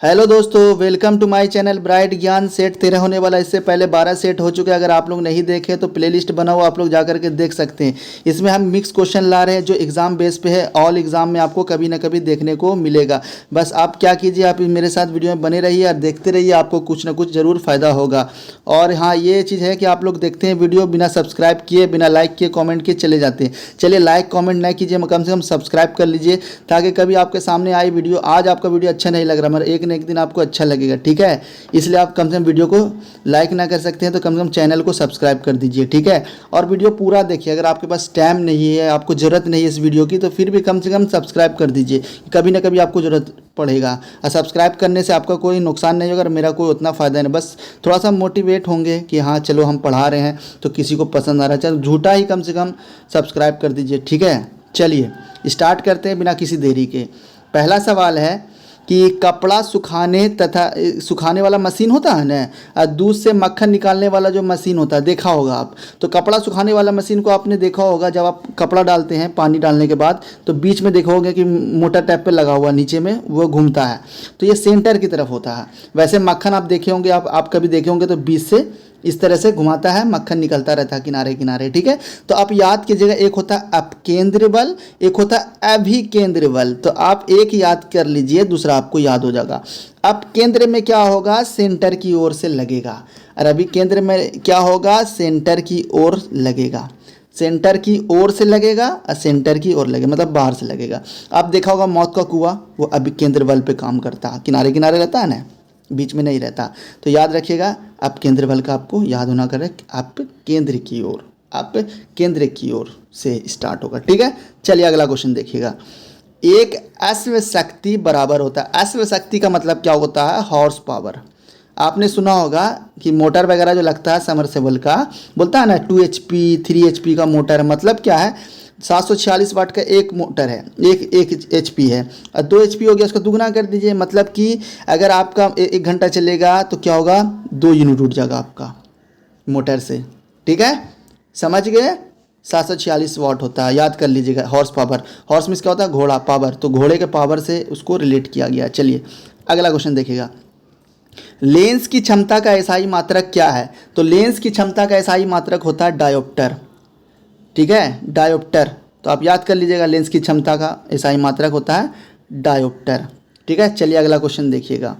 Hello दोस्तों, welcome to my channel bright Gyan. सेट 13 होने वाला, इससे पहले 12 सेट हो चुके हैं। अगर आप लोग नहीं देखे तो प्लेलिस्ट बना हुआ, आप लोग जा करके देख सकते हैं। इसमें हम मिक्स क्वेश्चन ला रहे हैं जो एग्ज़ाम बेस पे है। ऑल एग्ज़ाम में आपको कभी ना कभी देखने को मिलेगा। बस आप क्या कीजिए, आप मेरे साथ वीडियो में बने रहिए और देखते रहिए, आपको कुछ ना कुछ ज़रूर फ़ायदा होगा। और हाँ, ये चीज़ है कि आप लोग देखते हैं वीडियो बिना सब्सक्राइब किए, बिना लाइक किए, कॉमेंट किए चले जाते हैं। चलिए, लाइक कॉमेंट नहीं कीजिए, कम से कम सब्सक्राइब कर लीजिए, ताकि कभी आपके सामने आई वीडियो, आज आपका वीडियो अच्छा नहीं लग रहा मगर एक न एक दिन आपको अच्छा लगेगा। ठीक है, इसलिए आप कम से कम वीडियो को लाइक ना कर सकते हैं तो कम से कम चैनल को सब्सक्राइब कर दीजिए। ठीक है, और वीडियो पूरा देखिए। अगर आपके पास टाइम नहीं है, आपको ज़रूरत नहीं है इस वीडियो की, तो फिर भी कम से कम सब्सक्राइब कर दीजिए। कभी ना कभी आपको ज़रूरत पड़ेगा, और सब्सक्राइब करने से आपका कोई नुकसान नहीं होगा और मेरा कोई उतना फ़ायदा नहीं। बस थोड़ा सा मोटिवेट होंगे कि हाँ चलो हम पढ़ा रहे हैं तो किसी को पसंद आ रहा है, चलो झूठा ही कम से कम सब्सक्राइब कर दीजिए। ठीक है, चलिए स्टार्ट करते हैं बिना किसी देरी के। पहला सवाल है कि कपड़ा सुखाने वाला मशीन होता है ना, और दूध से मक्खन निकालने वाला जो मशीन होता है, देखा होगा आप। तो कपड़ा सुखाने वाला मशीन को आपने देखा होगा, जब आप कपड़ा डालते हैं पानी डालने के बाद, तो बीच में देखा होगा कि मोटर टाइप पे लगा हुआ नीचे में वो घूमता है, तो ये सेंटर की तरफ होता है। वैसे मक्खन आप देखे होंगे, आप कभी देखे होंगे तो बीच से इस तरह से घुमाता है, मक्खन निकलता रहता है किनारे किनारे। ठीक है, तो आप याद कीजिएगा, एक होता है अपकेंद्र बल, एक होता है अभिकेंद्र बल। तो आप एक याद कर लीजिए, दूसरा आपको याद हो जाएगा। अपकेंद्र में क्या होगा, सेंटर की ओर से लगेगा, और अभिकेंद्र में क्या होगा, सेंटर की ओर लगेगा। सेंटर की ओर से लगेगा और सेंटर की ओर लगेगा, मतलब बाहर से लगेगा। आप देखा होगा मौत का कुआं, वो अभिकेंद्र बल पे काम करता है, किनारे किनारे रहता है ना, बीच में नहीं रहता। तो याद रखिएगा, आप केंद्र बल का आपको याद होना करे, आप केंद्र की ओर, आप केंद्र की ओर से स्टार्ट होगा। ठीक है, चलिए अगला क्वेश्चन देखिएगा। एक अश्व शक्ति बराबर होता है, अश्व शक्ति का मतलब क्या होता है, हॉर्स पावर। आपने सुना होगा कि मोटर वगैरह जो लगता है समरसेबल का, बोलता है ना 2 HP 3 HP का मोटर है। मतलब क्या है, 746 वाट का एक मोटर है, एक HP है, और 2 HP हो गया, उसका दुगना कर दीजिए। मतलब कि अगर आपका 1 घंटा चलेगा तो क्या होगा, 2 यूनिट उठ जाएगा आपका मोटर से। ठीक है, समझ गए। 746 वाट होता है, याद कर लीजिएगा। हॉर्स पावर, हॉर्स मीन्स क्या होता है, घोड़ा, पावर, तो घोड़े के पावर से उसको रिलेट किया गया। चलिए अगला क्वेश्चन देखिएगा। लेंस की क्षमता का एसआई मात्रक क्या है। तो लेंस की क्षमता का एसआई मात्रक होता है डायोप्टर। ठीक है, डायोप्टर। तो आप याद कर लीजिएगा, लेंस की क्षमता का एसआई मात्रक होता है डायोप्टर। ठीक है, चलिए अगला क्वेश्चन देखिएगा।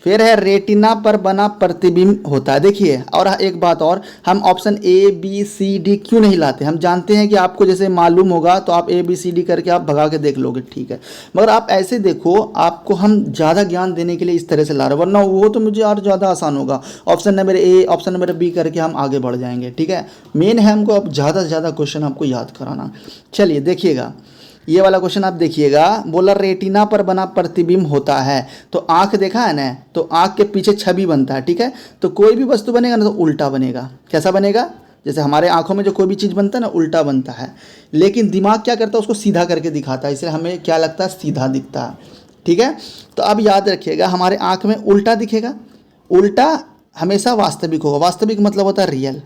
फिर है रेटिना पर बना प्रतिबिंब होता है। देखिए, और एक बात और, हम ऑप्शन ABCD क्यों नहीं लाते। हम जानते हैं कि आपको जैसे मालूम होगा तो आप ABCD करके आप भगा के देख लोगे, ठीक है, मगर आप ऐसे देखो, आपको हम ज़्यादा ज्ञान देने के लिए इस तरह से ला रहे हैं, वरना वो तो मुझे और ज़्यादा आसान होगा। Option number A, option number B करके हम आगे बढ़ जाएंगे। ठीक है, मेन है हमको अब ज़्यादा से ज़्यादा क्वेश्चन आपको याद कराना। चलिए देखिएगा, ये वाला क्वेश्चन आप देखिएगा। बोला रेटिना पर बना प्रतिबिंब होता है, तो आंख देखा है ना, तो आंख के पीछे छवि बनता है। ठीक है, तो कोई भी वस्तु बनेगा ना तो उल्टा बनेगा। कैसा बनेगा, जैसे हमारे आंखों में जो कोई भी चीज़ बनता है ना, उल्टा बनता है। लेकिन दिमाग क्या करता है, उसको सीधा करके दिखाता है, इसलिए हमें क्या लगता है, सीधा दिखता है। ठीक है, तो अब याद रखिएगा, हमारे आंख में उल्टा दिखेगा। उल्टा हमेशा वास्तविक होगा। वास्तविक मतलब होता है रियल।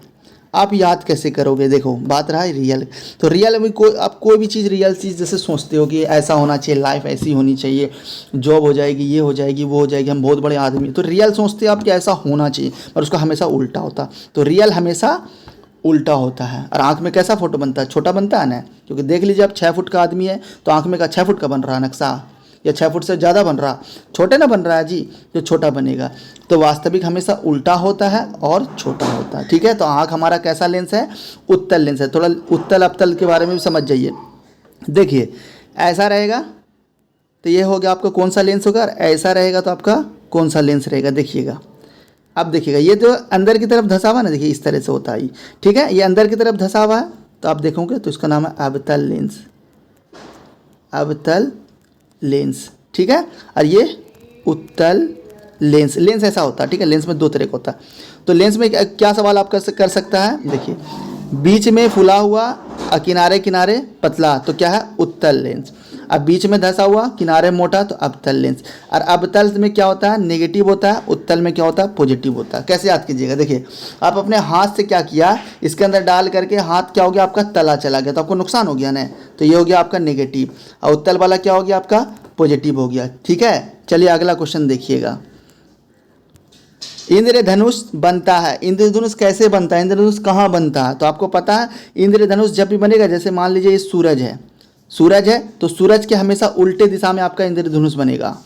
आप याद कैसे करोगे, देखो बात रहा है रियल। तो रियल में आप कोई भी चीज़, रियल चीज़ जैसे सोचते हो कि ऐसा होना चाहिए, लाइफ ऐसी होनी चाहिए, जॉब हो जाएगी, ये हो जाएगी, वो हो जाएगी, हम बहुत बड़े आदमी, तो रियल सोचते हो आप कि ऐसा होना चाहिए, पर उसका हमेशा उल्टा होता। तो रियल हमेशा उल्टा होता है। और आँख में कैसा फोटो बनता है, छोटा बनता है ना, क्योंकि देख लीजिए आप 6 फुट का आदमी है तो आँख में का 6 फुट का बन रहा है नक्शा, या 6 फुट से ज़्यादा बन रहा, छोटे ना बन रहा है जी, जो छोटा बनेगा। तो वास्तविक हमेशा उल्टा होता है और छोटा होता है। ठीक है, तो आँख हमारा कैसा लेंस है, उत्तल लेंस है। थोड़ा उत्तल अपतल के बारे में भी समझ जाइए। देखिए, ऐसा रहेगा तो ये हो गया आपका कौन सा लेंस होगा, ऐसा रहेगा तो आपका कौन सा लेंस रहेगा। देखिएगा, अब देखिएगा, ये जो अंदर की तरफ धंसा हुआ ना, देखिए इस तरह से होता है। ठीक है, ये अंदर की तरफ धंसा हुआ है, तो आप देखोगे तो इसका नाम है अवतल लेंस, अवतल लेंस। ठीक है, और ये उत्तल लेंस। लेंस ऐसा होता है। ठीक है, लेंस में 2 तरह का होता है। तो लेंस में क्या सवाल आप कर सकता है, देखिए, बीच में फुला हुआ और किनारे किनारे पतला, तो क्या है, उत्तल लेंस। अब बीच में धंसा हुआ, किनारे मोटा, तो अवतल लेंस। और अवतल में क्या होता है, नेगेटिव होता है, उत्तल में क्या होता है, पॉजिटिव होता है। कैसे याद कीजिएगा, देखिए आप अपने हाथ से क्या किया, इसके अंदर डाल करके हाथ क्या हो गया आपका, तला चला गया, तो आपको नुकसान हो गया ना, तो ये हो गया आपका नेगेटिव। और उत्तल वाला क्या हो गया आपका, पॉजिटिव हो गया। ठीक है, चलिए अगला क्वेश्चन देखिएगा। इंद्रधनुष बनता है, इंद्रधनुष कैसे बनता है, इंद्रधनुष कहाँ बनता है? तो आपको पता है इंद्रधनुष जब भी बनेगा, जैसे मान लीजिए ये सूरज है, सूरज है तो सूरज के हमेशा उल्टे दिशा में आपका इंद्रधनुष बनेगा।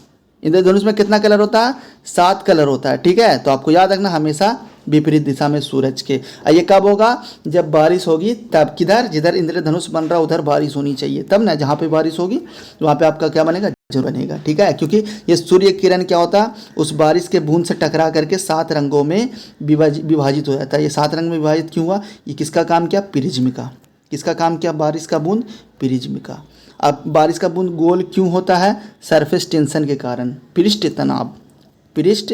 इंद्रधनुष में कितना कलर होता है? 7 कलर होता है। ठीक है, तो आपको याद रखना हमेशा विपरीत दिशा में सूरज के। ये कब होगा? जब बारिश होगी तब। किधर? जिधर इंद्रधनुष बन रहा उधर बारिश होनी चाहिए, तब ना। जहाँ पे बारिश होगी वहाँ पे आपका क्या बनेगा? जरूर बनेगा। ठीक है, क्योंकि ये सूर्य किरण क्या होता है, उस बारिश के बूंद से टकरा करके 7 रंगों में विभाजित हो जाता है। ये 7 रंग में विभाजित क्यों हुआ? ये किसका काम किया? प्रिज्म का। किसका काम किया? बारिश का बूंद, प्रिज्म का। अब बारिश का बूंद गोल क्यों होता है? सरफेस टेंशन के कारण, पृष्ठ तनाव। पृष्ठ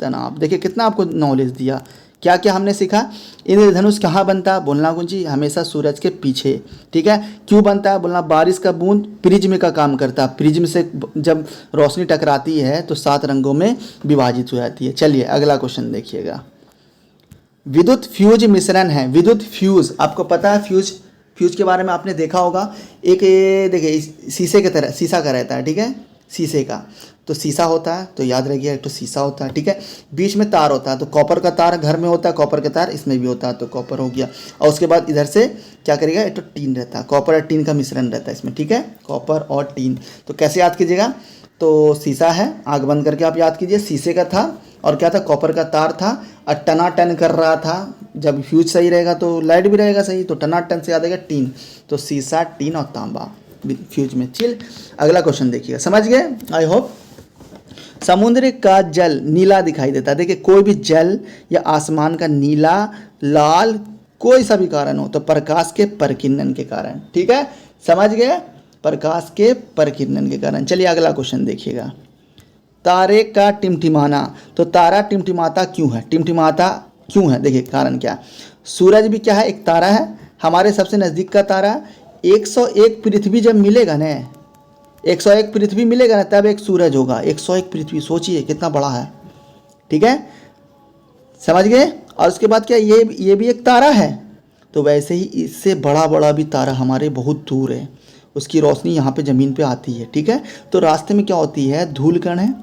तनाव, देखिए कितना आपको नॉलेज दिया। क्या क्या हमने सीखा? इंद्रधनुष कहाँ बनता है? बोलना गुंजी हमेशा सूरज के पीछे। ठीक है, क्यों बनता है? बोलना बारिश का बूंद प्रिज्म का काम करता है। प्रिज्म से जब रोशनी टकराती है तो 7 रंगों में विभाजित हो जाती है। चलिए अगला क्वेश्चन देखिएगा। विद्युत फ्यूज मिश्रण है। विद्युत फ्यूज, आपको पता है फ्यूज, फ्यूज के बारे में आपने देखा होगा। एक देखिए शीशे की तरह, शीशा का रहता है। ठीक है, शीशे का तो शीशा होता है, तो याद रखिए एक तो शीशा होता है। ठीक है, बीच में तार होता है, तो कॉपर का तार घर में होता है, कॉपर का तार इसमें भी होता है, तो कॉपर हो गया। और उसके बाद इधर से क्या करेगा? एक तो टीन रहता है, कॉपर और टीन का मिश्रण रहता है इसमें। ठीक है, कॉपर और टीन। तो कैसे याद कीजिएगा? तो शीशा है, आँख बंद करके आप याद कीजिए, शीशे का था और क्या था? कॉपर का तार था और टनाटन कर रहा था। जब फ्यूज सही रहेगा तो लाइट भी रहेगा सही, तो टनाटन से याद आएगा टीन। तो शीशा, टीन और तांबा फ्यूज में। चिल, अगला क्वेश्चन देखिएगा। समझ गए आई होप। समुद्र का जल नीला दिखाई देता है। देखिए कोई भी जल या आसमान का नीला, लाल, कोई सा भी कारण हो तो प्रकाश के परिकिरणन के कारण। ठीक है, समझ गए? प्रकाश के परिकिरणन के कारण। चलिए अगला क्वेश्चन देखिएगा। तारे का टिमटिमाना, तो तारा टिमटिमाता क्यों है? टिमटिमाता क्यों है? देखिए कारण क्या? सूरज भी क्या है? एक तारा है, हमारे सबसे नज़दीक का तारा। 101 पृथ्वी जब मिलेगा ना, 101 पृथ्वी मिलेगा ना, तब एक सूरज होगा। 101 पृथ्वी, सोचिए कितना बड़ा है। ठीक है, समझ गए? और उसके बाद क्या, ये भी एक तारा है। तो वैसे ही इससे बड़ा बड़ा भी तारा हमारे बहुत दूर है, उसकी रोशनी यहाँ पे ज़मीन पे आती है। ठीक है, तो रास्ते में क्या होती है? धूल कण है।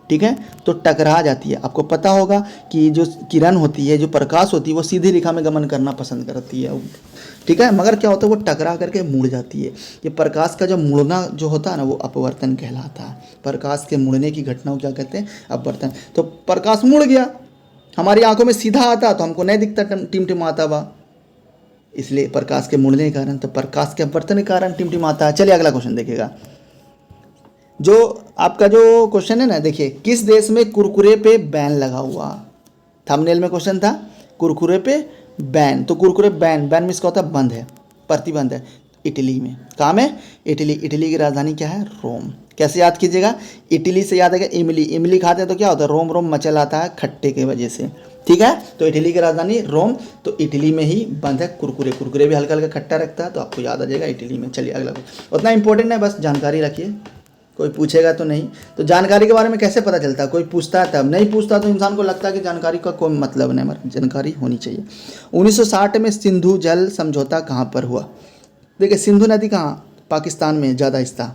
ठीक है, तो टकरा जाती है। आपको पता होगा कि जो किरण होती है, जो प्रकाश होती है, वो सीधी रेखा में गमन करना पसंद करती है। ठीक है, मगर क्या होता है? वो टकरा करके मुड़ जाती है। ये प्रकाश का जो मुड़ना जो होता है ना, वो अपवर्तन कहलाता है। प्रकाश के मुड़ने की घटना को क्या कहते हैं? अपवर्तन। तो प्रकाश मुड़ गया, हमारी आंखों में सीधा आता तो हमको नहीं दिखता, टिमटिमाता हुआ, इसलिए प्रकाश के मुड़ने के कारण, तो प्रकाश के अपवर्तन के कारण टिमटिमाता है। चलिए अगला क्वेश्चन देखिएगा। जो आपका जो क्वेश्चन है ना, देखिए किस देश में कुरकुरे पे बैन लगा हुआ? थंबनेल में क्वेश्चन था कुरकुरे पे बैन। तो कुरकुरे बैन, बैन मीन्स क्या होता है? बंद है, प्रतिबंध है। इटली में। कहाँ में? इटली। इटली की राजधानी क्या है? रोम। कैसे याद कीजिएगा? इटली से याद आएगा इमली। इमली खाते हैं तो क्या होता है? रोम रोम मचल आता है खट्टे के वजह से। ठीक है, तो इटली की राजधानी रोम, तो इटली में ही बंद है कुरकुरे। कुरकुरे भी हल्का हल्का खट्टा रखता है, तो आपको याद आ जाएगा इटली में। चलिए अगला, उतना इंपॉर्टेंट है, बस जानकारी रखिए, कोई पूछेगा तो नहीं। तो जानकारी के बारे में कैसे पता चलता है? कोई पूछता है तब, नहीं पूछता तो इंसान को लगता है कि जानकारी का कोई मतलब नहीं, मगर जानकारी होनी चाहिए। 1960 में सिंधु जल समझौता कहाँ पर हुआ? देखिए सिंधु नदी कहाँ? पाकिस्तान में ज़्यादा हिस्सा,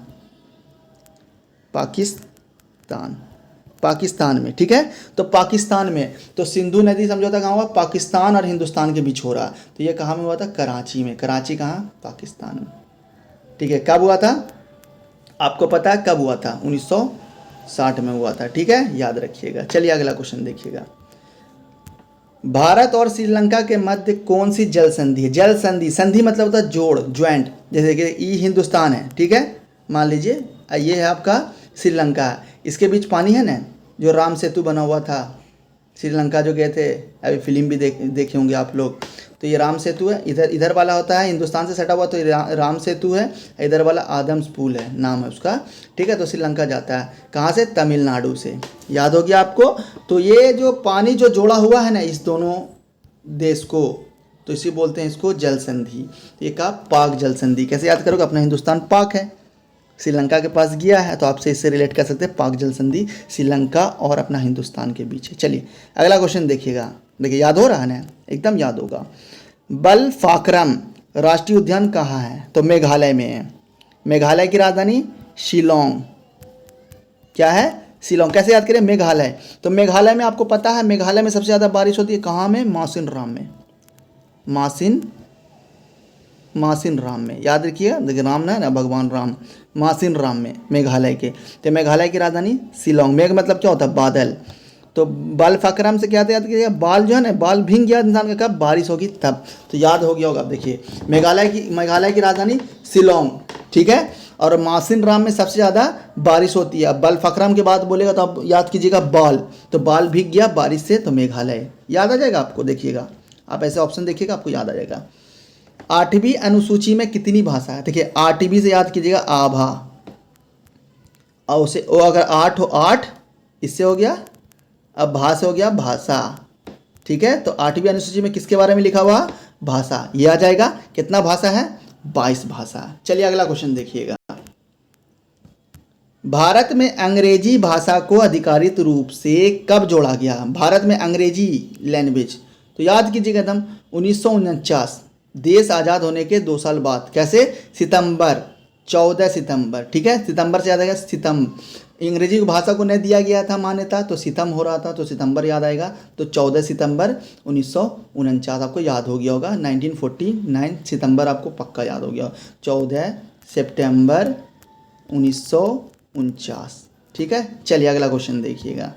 पाकिस्तान में। ठीक है, तो पाकिस्तान में, तो सिंधु नदी समझौता कहाँ हुआ? पाकिस्तान और हिंदुस्तान के बीच हो रहा। तो ये कहाँ में हुआ था? कराची में। कराची कहाँ? पाकिस्तान में। ठीक है, कब हुआ था? आपको पता है कब हुआ था? 1960 में हुआ था। ठीक है, याद रखिएगा। चलिए अगला क्वेश्चन देखिएगा। भारत और श्रीलंका के मध्य कौन सी जल संधि है? जल संधि, संधि मतलब होता है जोड़, ज्वाइंट। जैसे कि ये हिंदुस्तान है, ठीक है, मान लीजिए ये है आपका श्रीलंका, इसके बीच पानी है ना, जो राम सेतु बना हुआ था, श्रीलंका जो गए थे, अभी फिल्म भी देखे होंगे आप लोग। तो ये राम सेतु है, इधर वाला होता है हिंदुस्तान से सटा हुआ, तो राम सेतु है, इधर वाला आदम्स पुल है, नाम है उसका। ठीक है, तो श्रीलंका जाता है कहाँ से? तमिलनाडु से। याद हो गया आपको? तो ये जो पानी जो जोड़ा हुआ है ना इस दोनों देश को, तो इसी बोलते हैं इसको जल संधि। ये का पाक जल संधि। कैसे याद करोगे? अपना हिंदुस्तान पाक है, श्रीलंका के पास गया है, तो आपसे इससे रिलेट कर सकते हैं। पाक जल संधि श्रीलंका और अपना हिंदुस्तान के बीच है। चलिए अगला क्वेश्चन देखिएगा। देखिए याद हो रहा है ना? एकदम याद होगा। बलफाक्रम राष्ट्रीय उद्यान कहाँ है? तो मेघालय में है। मेघालय की राजधानी शिलोंग। क्या है? शिलोंग। कैसे याद करें? मेघालय। तो मेघालय में आपको पता है, मेघालय में सबसे ज़्यादा बारिश होती है कहाँ में? मासिनराम में। मासिनराम में, याद रखिएगा, देखिए राम ना भगवान राम, मासिनराम में, मेघालय के। तो मेघालय की राजधानी शिलोंग। मेघ मतलब क्या होता है? बादल। तो बाल फकराम से क्या याद कीजिएगा? बाल जो है ना, बाल भीग गया इंसान का कब? बारिश होगी तब। तो याद हो गया होगा। आप देखिए, मेघालय की राजधानी शिलोंग, ठीक है। और मासिनराम में सबसे ज़्यादा बारिश होती है। अब बाल फकराम के बाद बोलेगा तो आप याद कीजिएगा बाल, तो बाल भीग गया बारिश से, तो मेघालय याद आ जाएगा आपको। देखिएगा, आप ऐसे ऑप्शन देखिएगा, आपको याद आ जाएगा। 8वीं अनुसूची में कितनी भाषा है? देखिए 8वीं से याद कीजिएगा आभा, और उसे ओ अगर 8 हो 8, इससे हो गया। अब भा से हो गया भाषा, ठीक है। तो 8वीं अनुसूची में किसके बारे में लिखा हुआ? भाषा। ये आ जाएगा। कितना भाषा है? 22 भाषा। चलिए अगला क्वेश्चन देखिएगा। भारत में अंग्रेजी भाषा को आधिकारिक रूप से कब जोड़ा गया? भारत में अंग्रेजी लैंग्वेज, तो याद कीजिएगा एकदम 1949, देश आज़ाद होने के 2 साल बाद। कैसे? सितंबर, 14 सितंबर, ठीक है। सितंबर से याद आएगा अंग्रेजी भाषा को नहीं दिया गया था मान्यता, तो सितम हो रहा था, तो सितंबर याद आएगा। तो 14 सितंबर 1949 आपको याद हो गया होगा। 1949 सितंबर आपको पक्का याद हो गया। 14 सितंबर 1949, ठीक है। चलिए अगला क्वेश्चन देखिएगा।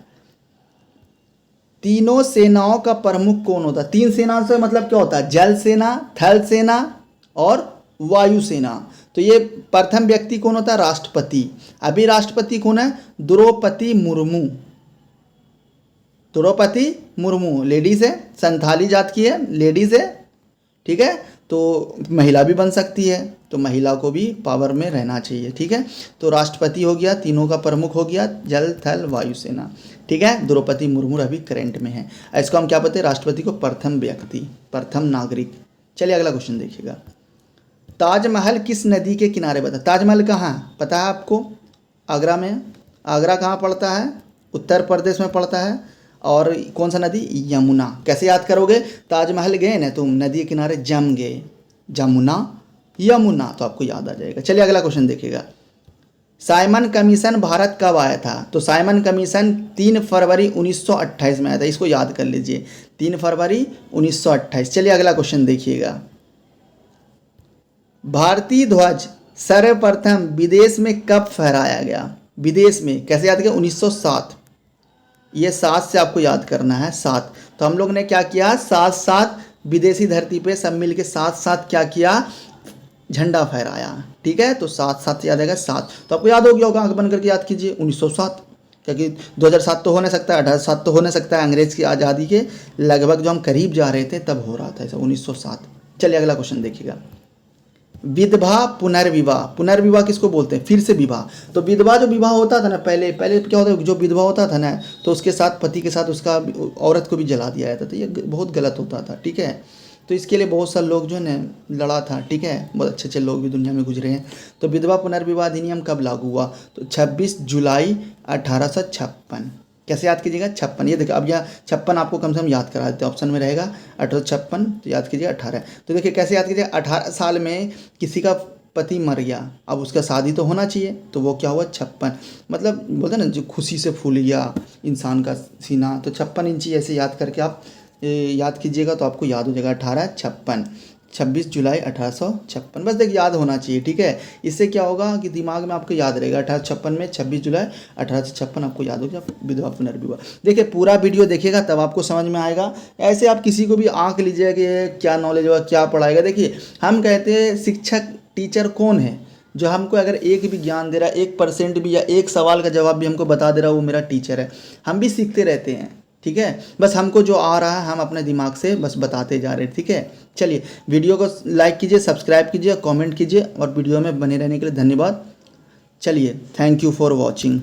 तीनों सेनाओं का प्रमुख कौन होता है? 3 सेनाओं से मतलब क्या होता है? जल सेना, थल सेना और वायुसेना। तो ये प्रथम व्यक्ति कौन होता है? राष्ट्रपति। अभी राष्ट्रपति कौन है? द्रौपदी मुर्मू। द्रौपदी मुर्मू लेडीज है, संथाली जात की है, लेडीज है, ठीक है। तो महिला भी बन सकती है, तो महिला को भी पावर में रहना चाहिए, ठीक है। तो राष्ट्रपति हो गया, तीनों का प्रमुख हो गया, जल थल वायुसेना, ठीक है। द्रौपदी मुर्मू अभी करंट में है। इसको हम क्या बोलते हैं? राष्ट्रपति को प्रथम व्यक्ति, प्रथम नागरिक। चलिए अगला क्वेश्चन देखिएगा। ताजमहल किस नदी के किनारे बता? ताजमहल कहाँ पता है आपको? आगरा में। आगरा कहाँ पड़ता है? उत्तर प्रदेश में पड़ता है। और कौन सा नदी? यमुना। कैसे याद करोगे? ताजमहल गए ना तुम, नदी के किनारे जम गए, जमुना, यमुना, तो आपको याद आ जाएगा। चलिए अगला क्वेश्चन देखिएगा। साइमन कमीशन भारत कब आया था? तो साइमन कमीशन 3 फरवरी 1928 में आया था। इसको याद कर लीजिए, 3 फरवरी 1928। चलिए अगला क्वेश्चन देखिएगा। भारतीय ध्वज सर्वप्रथम विदेश में कब फहराया गया? विदेश में कैसे याद किया? 1907। ये 7 से आपको याद करना है, 7। तो हम लोग ने क्या किया? 7 विदेशी धरती पे सब मिल के 7 क्या किया? झंडा फहराया, ठीक है। तो 7 याद आएगा, 7। तो आपको याद हो गया होगा, आंख बंद करके याद कीजिए 1907, क्योंकि 2007 तो हो नहीं सकता, 1807 तो हो नहीं सकता है। अंग्रेज़ की आज़ादी के लगभग जो हम करीब जा रहे थे तब हो रहा था ऐसा, 1907। चलिए अगला क्वेश्चन देखिएगा। विधवा पुनर्विवाह, पुनर्विवाह किसको बोलते हैं? फिर से विवाह। तो विधवा जो विवाह होता था ना, पहले क्या होता है, जो विधवा होता था ना, तो उसके साथ पति के साथ उसका औरत को भी जला दिया जाता था। ये बहुत गलत होता था, ठीक है। तो इसके लिए बहुत सारे लोग जो है ना लड़ा था, ठीक है। बहुत अच्छे अच्छे लोग भी दुनिया में गुजरे हैं। तो विधवा पुनर्विवाह अधिनियम कब लागू हुआ? तो 26 जुलाई 1856। कैसे याद कीजिएगा? 56। ये देखिए, अब यह 56 आपको कम से कम याद करा देते हैं, ऑप्शन में रहेगा 1856, तो याद कीजिए 18। तो देखिए कैसे याद कीजिए, 18 साल में किसी का पति मर गया, अब उसका शादी तो होना चाहिए, तो वो क्या हुआ? 56। मतलब बोलते हैं ना, जो खुशी से फूल गया इंसान का सीना, तो 56 इंची ऐसे याद करके आप याद कीजिएगा, तो आपको याद हो जाएगा 1856, 26 जुलाई 1856। बस देखिए याद होना चाहिए, ठीक है। इससे क्या होगा कि दिमाग में आपको याद रहेगा 1856 में 26 जुलाई 1856 आपको याद हो गया। विधवा पुनर्विवाह। देखिए पूरा वीडियो देखिएगा तब आपको समझ में आएगा। ऐसे आप किसी को भी आंक लीजिएगा कि क्या नॉलेज होगा, क्या पढ़ाएगा। देखिए हम कहते हैं शिक्षक, टीचर कौन है? जो हमको अगर एक भी ज्ञान दे रहा है, 1% भी, या एक सवाल का जवाब भी हमको बता दे रहा है, वो मेरा टीचर है। हम भी सीखते रहते हैं, ठीक है। बस हमको जो आ रहा है हम अपने दिमाग से बस बताते जा रहे हैं, ठीक है। चलिए वीडियो को लाइक कीजिए, सब्सक्राइब कीजिए, कमेंट कीजिए, और वीडियो में बने रहने के लिए धन्यवाद। चलिए, थैंक यू फॉर वॉचिंग।